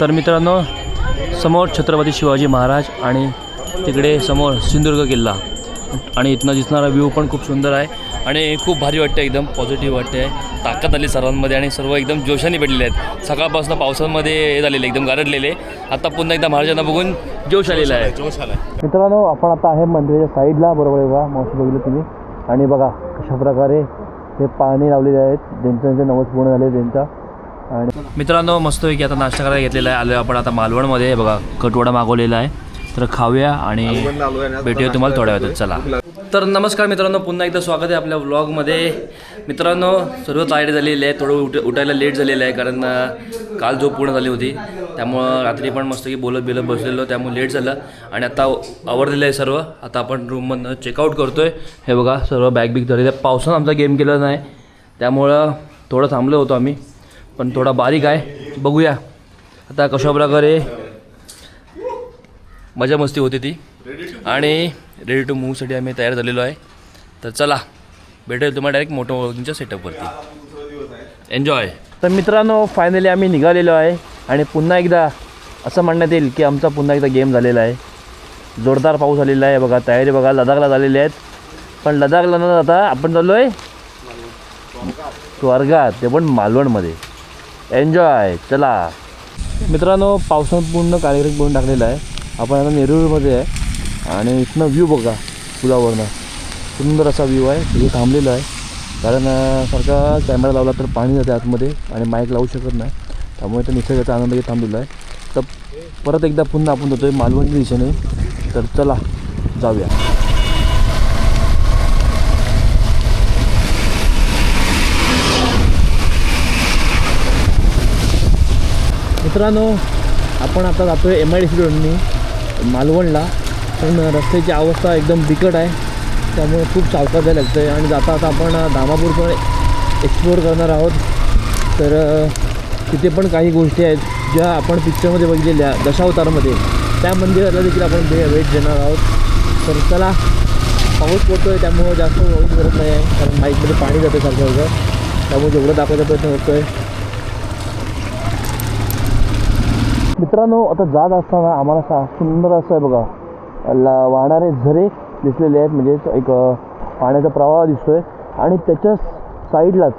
तर मित्रांनो, समोर छत्रपती शिवाजी महाराज आणि तिकडे समोर सिंधुदुर्ग किल्ला आणि इथनं दिसणारा व्ह्यू पण खूप सुंदर आहे आणि खूप भारी वाटतं, एकदम पॉझिटिव्ह वाटते. ताकद आली सर्वांमध्ये आणि सर्व एकदम जोशाने भेटलेले आहेत. सकाळपासून पावसामध्ये हे झालेले एकदम गारडलेले, आता पुन्हा एकदा महाराजांना बघून जोश आलेला आहे. मित्रांनो, आपण आता आहे मंदिराच्या साईडला, बरोबर आहे बघा, मस्त बघितलं तुम्ही. आणि बघा कशा प्रकारे हे पाणी लावलेले आहेत, ज्यांचं नवस पूर्ण झाले त्यांचा. आणि मित्रांनो, मस्तपैकी आता नाश्ता करायला घेतलेला आहे. आलो आपण आता मालवणमध्ये. बघा कटवडा मागवलेला आहे, तर खाऊया आणि भेटूया तुम्हाला थोड्या वेळात. चला. तर नमस्कार मित्रांनो, पुन्हा एकदा स्वागत आहे आपल्या व्लॉगमध्ये. मित्रांनो, सर्व तयारी झालेली आहे. थोडं उठायला लेट झालेलं आहे, कारण काल झोप पूर्ण झाली होती, त्यामुळं रात्री पण मस्त की बोलत बसलेलो, त्यामुळे लेट झालं. आणि आता आवरलेलं आहे सर्व. आता आपण रूममधनं चेकआउट करतो आहे. हे बघा सर्व बॅग बिग झालेलं आहे. पावसानं आमचा गेम केला नाही, त्यामुळं थोडं थांबलो होतो आम्ही, पण थोडा बारीक आहे. बघूया आता कशा प्रकारे मजा मस्ती होती ती. आणि रेडी टू मूव्हसाठी आम्ही तयार झालेलो आहे. तर चला, भेटेल तुम्हाला डायरेक्ट मोठं वॉकिंगच्या सेटअपवरती. एन्जॉय. तर मित्रांनो, फायनली आम्ही निघालेलो आहे आणि पुन्हा एकदा असं म्हणण्यात येईल की आमचा पुन्हा एकदा गेम झालेला आहे. जोरदार पाऊस आलेला आहे. बघा तयारी बघा, लडाखला झालेली आहेत. पण लडाखला न जाता आपण चाललो आहे स्वर्गात, ते पण मालवणमध्ये. एन्जॉय. चला मित्रांनो, पावसानं पूर्ण कार्यक्रम करून टाकलेला आहे. आपण आता नेरूरमध्ये आहे आणि इथनं व्ह्यू बघा, पुलावरनं सुंदर असा व्ह्यू आहे. तिथे थांबलेलं आहे, कारण सारखा कॅमेरा लावला तर पाणी जाते आतमध्ये आणि माईक लावू शकत नाही, त्यामुळे तर निसर्गाचा आनंद घेत थांबलेला आहे. तर परत एकदा पुन्हा आपण जातो आहे मालवणच्या दिशेने. तर चला जाऊया. मित्रांनो, आपण आता जातो आहे MIDC रोडनी मालवणला, पण रस्त्याची अवस्था एकदम बिकट आहे, त्यामुळे खूप सावकाश जायला लागतं आहे. आणि जाता आता आपण धामापूर पण एक्सप्लोअर करणार आहोत. तर तिथे पण काही गोष्टी आहेत ज्या आपण पिक्चरमध्ये बघितलेल्या दशावतारमध्ये, त्या मंदिराला देखील आपण भेट देणार आहोत. तर चला, पाऊस पडतो आहे त्यामुळं जास्त व्लॉगिंग करत नाही आहे, कारण बाईकमध्ये पाणी जातं सारखं, त्यामुळे जेवढं दाखवायचा प्रयत्न करतो आहे. मित्रांनो, आता जात असताना आम्हाला सुंदर असं आहे बघा, वाहणारे झरे दिसलेले आहेत, म्हणजे एक पाण्याचा प्रवाह दिसतो आहे. आणि त्याच्या साईडलाच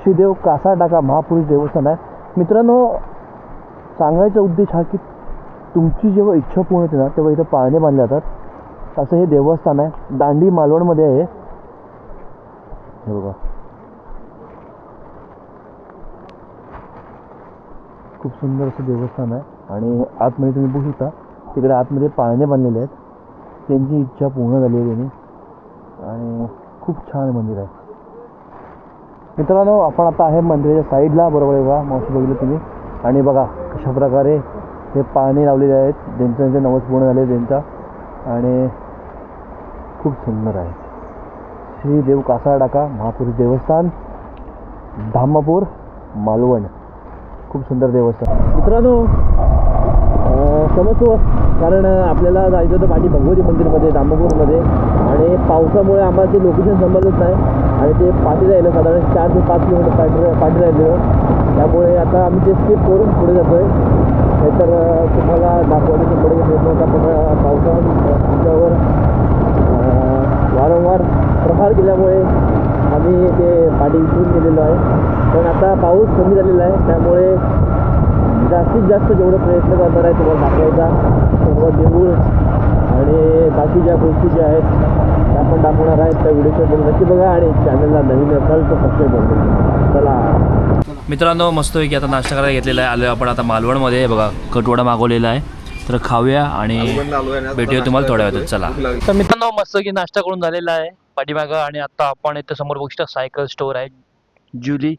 श्रीदेव कासारटाका महापुरुष देवस्थान आहे. मित्रांनो, सांगायचा उद्देश हा की तुमची जेव्हा इच्छा पूर्ण होते ना, तेव्हा इथं पाळणे बांधले जातात. असं हे देवस्थान आहे. दांडी मालवणमध्ये आहे हे बघा. खूप सुंदर असं देवस्थान आहे. आणि आतमध्ये तुम्ही बघू शकता, तिकडे आतमध्ये पाळणे बांधलेले आहेत, त्यांची इच्छा पूर्ण झाली आहे त्यांनी. आणि खूप छान मंदिर आहे. मित्रांनो, आपण आता आहे मंदिराच्या साईडला, बरोबर आहे बघा, मस्त बघितलं तुम्ही. आणि बघा कशा प्रकारे हे पाळणे लावलेले आहेत, ज्यांचं नवस पूर्ण झाले त्यांचा. आणि खूप सुंदर आहे. श्रीदेव कासारटाका महापुरुष देवस्थान, धामापूर, मालवण. खूप सुंदर देवस्थान. मित्रांनो, क्षमस्व, कारण आपल्याला जायचं होतं पाठी भगवती मंदिरमध्ये धामापूरमध्ये, आणि पावसामुळे आम्हाला ते लोकेशन समजलंच नाही आणि ते पाठी राहिलं, साधारण 4 ते 5 किलोमीटर पाठी राहिलेलं. त्यामुळे आता आम्ही ते स्किप करून पुढे जातो आहे. नाहीतर तुम्हाला दाखवण्याचा पुढे प्रयत्न होता, पण पावसावर वारंवार प्रहार केल्यामुळे आम्ही ते पाठी विसरून गेलेलो आहे. पण आता पाऊस कमी झालेला आहे, त्यामुळे जास्तीत जास्त जेवढं प्रयत्न करणार आहे तुम्हाला दाखवायचा. सर्व देऊळ आणि बाकी ज्या गोष्टी ज्या आहेत त्या आपण दाखवणार आहेत. त्या व्हिडिओच्या नक्की बघा आणि चॅनलला नवीन असाल तर सबस्क्राईब करा. चला मित्रांनो, मस्तपैकी आता नाश्ता करायला घेतलेला आहे. आलो आपण आता मालवणमध्ये. बघा कटवडा मागवलेला आहे, तर खाऊया आणि भेटूया तुम्हाला थोड्या वेळात. चला. तर मित्रांनो, मस्तपैकी नाश्ता करून झालेला आहे पाठीमागं. आणि आता आपण इथं समोर बघू शकता सायकल स्टोअर आहे, ज्युली.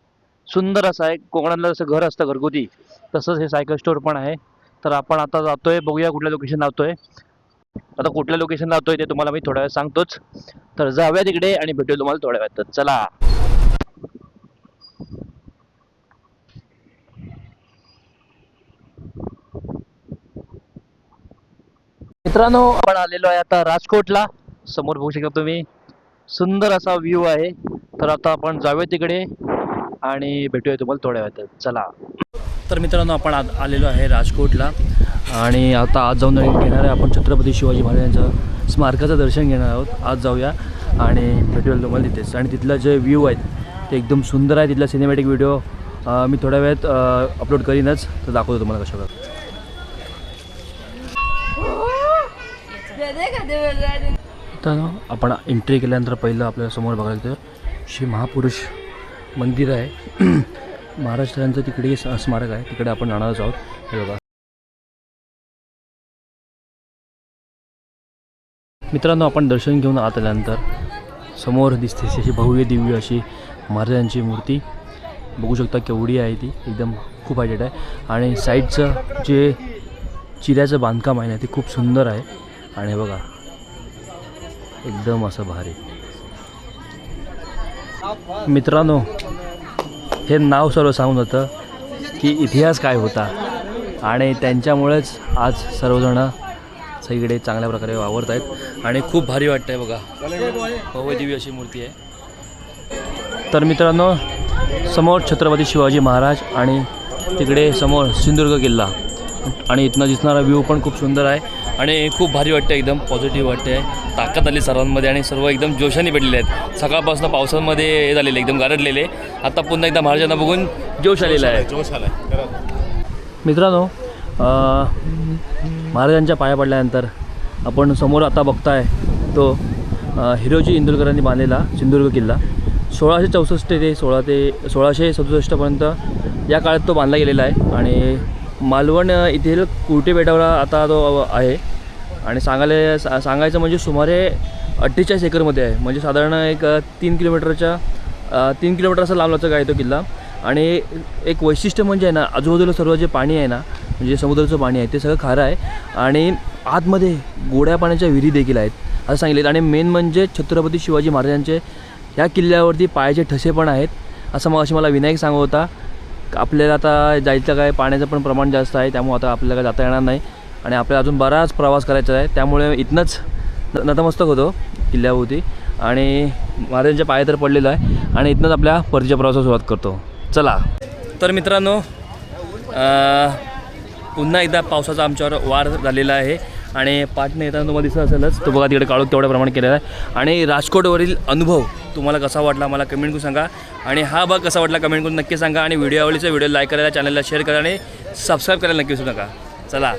सुंदर असं आहे. कोकणातलं जसं घर असतं घरगुती, तसंच हे सायकल स्टोअर पण आहे. तर आपण आता जातोय, बघूया कुठल्या लोकेशन लावतोय. आता कुठल्या लोकेशन लावतोय ते तुम्हाला मी थोड्या वेळ सांगतोच. तर जाऊया तिकडे आणि भेटूया तुम्हाला थोड्या वेळात. चला. मित्रांनो, आपण आलेलो आहे आता राजकोटला. समोर बघू शकता तुम्ही, सुंदर असा व्ह्यू आहे. तर आता आपण जाऊया तिकडे आणि भेटूया तुम्हाला थोड्या वेळात. चला. तर मित्रांनो आपण आलेलो आहे राजकोटला आणि आता आज जाऊन घेणार आहे आपण छत्रपती शिवाजी महाराजांचं स्मारकाचं दर्शन घेणार आहोत. आज जाऊया आणि भेटूया तुम्हाला तिथेच. आणि तिथलं जे व्ह्यू आहेत ते एकदम सुंदर आहे. तिथला सिनेमॅटिक व्हिडिओ मी थोड्या वेळात अपलोड करीनच, तर दाखवतो तुम्हाला कशा प्रकारे. तर आपण एंट्री केल्यानंतर पहिलं आपल्या समोर बघायला तर श्री महापुरुष मंदिर आहे. महाराष्ट्रांचं तिकडे स्मारक आहे, तिकडे आपण जाणारच आहोत. हे बघा मित्रांनो, आपण दर्शन घेऊन आत आल्यानंतर समोर दिसते अशी भव्य दिव्य अशी महाराजांची मूर्ती बघू शकता. केवढी आहे ती, एकदम खूप हायटेड आहे. आणि साईडचं जे चिऱ्याचं बांधकाम आहे ना ते खूप सुंदर आहे. आणि बघा एकदम असं भारी. मित्रांनो, हे नाव सर्व सांगून होतं की इतिहास काय होता आणि त्यांच्यामुळेच आज सर्वजण सगळीकडे चांगल्या प्रकारे वावरत आहेत आणि खूप भारी वाटतं आहे. बघा भव्य दिव्य अशी मूर्ती आहे. तर मित्रांनो, समोर छत्रपती शिवाजी महाराज आणि तिकडे समोर सिंधुदुर्ग किल्ला आणि इथनं दिसणारा व्ह्यू पण खूप सुंदर आहे आणि खूप भारी वाटतं. एकदम पॉझिटिव्ह वाटते आहे. ताकद आली सर्वांमध्ये आणि सर्व एकदम जोशाने भेटलेले आहेत. सकाळपासून पावसामध्ये हे झालेले एकदम गारडलेले. आता पुन्हा एकदा महाराजांना बघून जोश आलेला आहे. मित्रांनो, महाराजांच्या पाया पडल्यानंतर आपण समोर आता बघताय तो हिरोजी इंदुरकरांनी बांधलेला सिंधुदुर्ग किल्ला 1664 ते 1667पर्यंत या काळात तो बांधला गेलेला आहे. आणि मालवण येथील कुर्टी बेटावर आता तो आहे. आणि सांगायचं म्हणजे सुमारे 48 एकरमध्ये आहे. म्हणजे साधारण एक 3 किलोमीटर असं लांबलाचा आहे तो किल्ला. आणि एक वैशिष्ट्य म्हणजे आहे ना, आजूबाजूला सर्व जे पाणी आहे ना, म्हणजे समुद्राचं पाणी आहे ते सगळं खारं आहे. आणि आतमध्ये गोड्या पाण्याच्या विहिरी देखील आहेत असं सांगितले. आणि मेन म्हणजे छत्रपती शिवाजी महाराजांचे ह्या किल्ल्यावरती पायाचे ठसे पण आहेत असं मला विनायक सांगत होता. आपल्याला आता जायचं काय, पाण्याचं पण प्रमाण जास्त आहे, त्यामुळे आता आपल्याला काय जाता येणार नाही आणि आपल्याला अजून बराच प्रवास करायचा आहे. त्यामुळे इथनंच नतमस्तक होतो किल्ल्यावरती आणि महाराजांच्या पाया तर पडलेलं आहे आणि इथनंच आपल्या परतीच्या प्रवासाला सुरुवात करतो. चला. तर मित्रांनो, पुन्हा एकदा पावसाचा आमच्यावर वार झालेला आहे आणि पाटणे येताना तुम्हाला दिसत असेलच, तो बघा तिकडे काळोख तेवढ्या प्रमाणात केलेला आहे. आणि राजकोटवरील अनुभव तुम्हाला कसा वाटला मला कमेंट करून सांगा. आणि हा भाग कसा वाटला कमेंट करून नक्की सांगा. आणि व्हिडिओ आवडीचा व्हिडिओ लाईक करायला, चॅनलला शेअर करा आणि सबस्क्राईब करायला नक्की विसरू नका. चला.